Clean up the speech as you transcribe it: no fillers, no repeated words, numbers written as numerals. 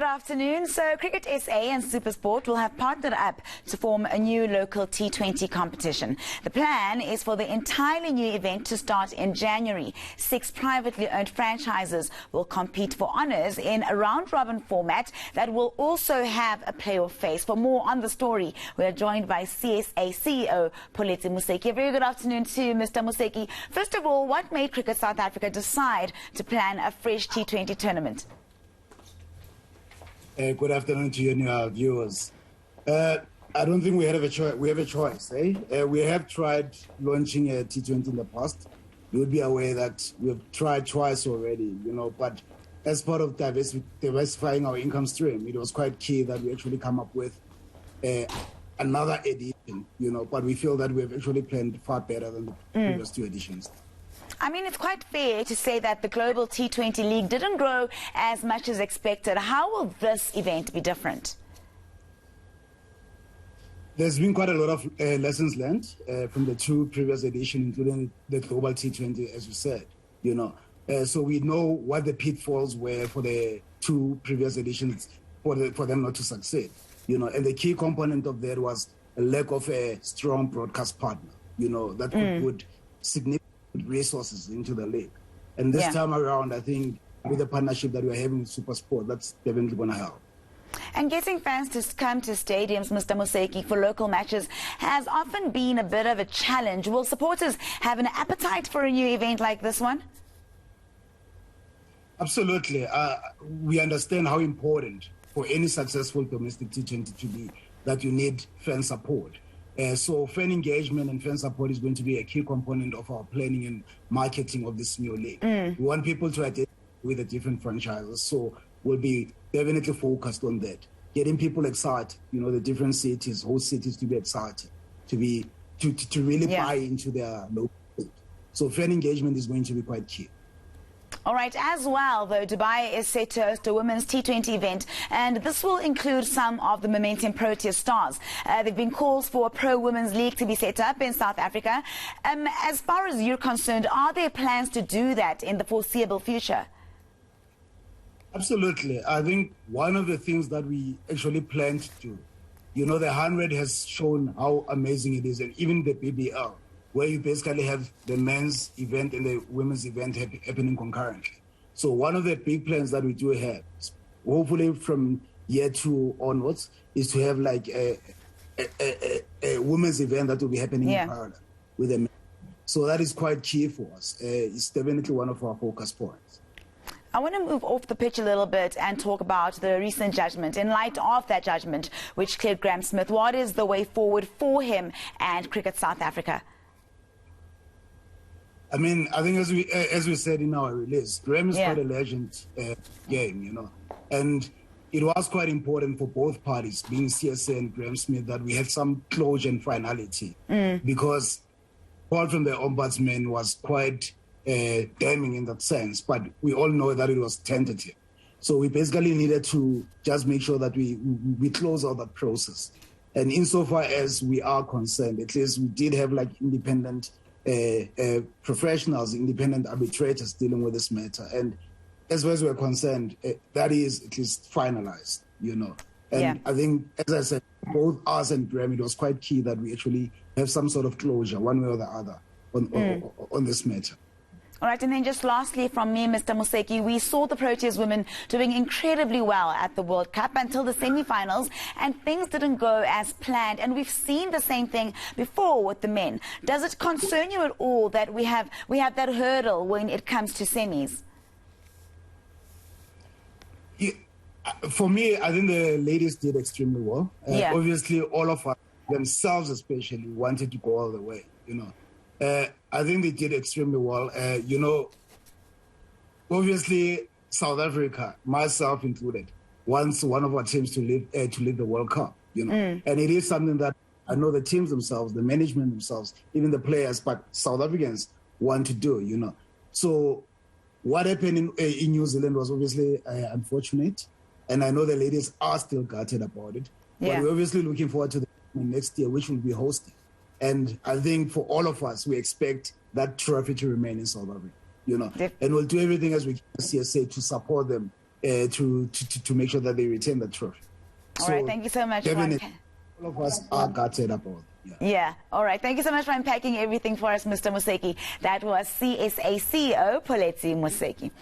afternoon. So Cricket SA and SuperSport will have partnered up to form a new local T20 competition. The plan is for the entirely new event to start in January. 6 privately owned franchises will compete for honours in a round-robin format that will also have a playoff phase. For more on the story, we are joined by CSA CEO Pholetsi Moseki. A very good afternoon to Mr. Moseki. First of all, what made Cricket South Africa decide to plan a fresh T20 tournament? Good afternoon to you and your viewers. I don't think we have a choice. We have tried launching a T20 in the past. You would be aware that we've tried twice already, but as part of diversifying our income stream, it was quite key that we actually come up with another edition, but we feel that we have actually planned far better than the previous 2 editions. I mean, it's quite fair to say that the Global T20 League didn't grow as much as expected. How will this event be different? There's been quite a lot of lessons learned from the 2 previous editions, including the Global T20, as you said, So we know what the pitfalls were for the 2 previous editions for them not to succeed, And the key component of that was a lack of a strong broadcast partner, that could put significant resources into the league. And this time around, I think with the partnership that we're having with SuperSport, that's definitely going to help. And getting fans to come to stadiums, Mr. Moseki, for local matches has often been a bit of a challenge. Will supporters have an appetite for a new event like this one? Absolutely. We understand how important for any successful domestic T20 to be that you need fan support. So fan engagement and fan support is going to be a key component of our planning and marketing of this new league. We want people to identify with the different franchises, so we'll be definitely focused on that. Getting people excited, the different cities, whole cities to be excited, to really buy into their local league. So fan engagement is going to be quite key. All right, as well, though, Dubai is set to host a women's T20 event, and this will include some of the Momentum Proteas stars. There have been calls for a pro-women's league to be set up in South Africa. As far as you're concerned, are there plans to do that in the foreseeable future? Absolutely. I think one of the things that we actually plan to do, the 100 has shown how amazing it is, and even the BBL, where you basically have the men's event and the women's event happening concurrently. So one of the big plans that we do have, hopefully from year 2 onwards, is to have like a women's event that will be happening in parallel with the men. So that is quite key for us. It's definitely one of our focus points. I want to move off the pitch a little bit and talk about the recent judgment. In light of that judgment, which cleared Graeme Smith, what is the way forward for him and Cricket South Africa? I mean, I think as we said in our release, Graeme is quite a legend game, and it was quite important for both parties, being CSA and Graeme Smith, that we had some closure and finality, because call from the ombudsman was quite damning in that sense, but we all know that it was tentative. So we basically needed to just make sure that we close out that process. And insofar as we are concerned, at least we did have like independent professionals, independent arbitrators dealing with this matter. And as far as we're concerned, that is at least finalized, And I think, as I said, both us and Graeme, it was quite key that we actually have some sort of closure, one way or the other, on this matter. All right, and then just lastly from me, Mr. Moseki, we saw the Proteas women doing incredibly well at the World Cup until the semi-finals, and things didn't go as planned. And we've seen the same thing before with the men. Does it concern you at all that we have that hurdle when it comes to semis? Yeah, for me, I think the ladies did extremely well. Obviously, all of us, themselves especially, wanted to go all the way, I think they did extremely well. Obviously, South Africa, myself included, wants one of our teams to lead the World Cup. And it is something that I know the teams themselves, the management themselves, even the players, but South Africans want to do. So what happened in New Zealand was obviously unfortunate, and I know the ladies are still gutted about it. But we're obviously looking forward to the next year, which will be hosted. And I think for all of us, we expect that trophy to remain in South Africa, And we'll do everything as we can, CSA, to support them to make sure that they retain the trophy. All right, thank you so much. All of us are gutted about it. Yeah. All right. Thank you so much for unpacking everything for us, Mr. Moseki. That was CSA CEO Pholetsi Moseki.